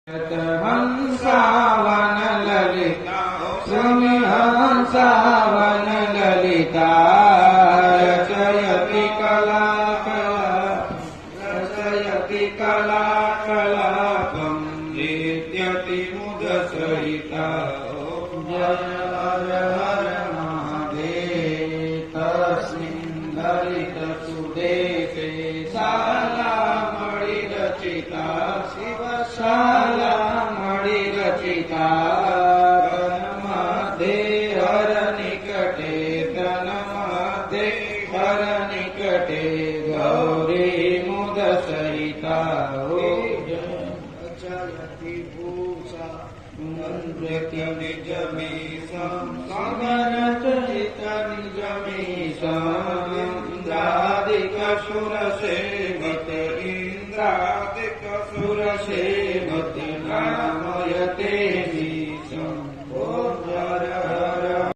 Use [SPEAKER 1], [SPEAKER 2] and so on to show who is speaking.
[SPEAKER 1] हंसावन ललिता स्वामी हंसावन ललिता रचयति कला कलापं नृत्यति मुदसहिता जय हर हर महादेव तस्मिन् ललित सुदेशे शाला मणि रचिता शिव शाला मणि रचिता तन्मध्ये हर निकटे तन्मध्ये हर निकटे गौरी मुदसहिता नृत्य निजमीशं समरचित निजमीशं इंद्रादिक सुरसेवत इंद्रादिक सुरसेवत नामयते मीशं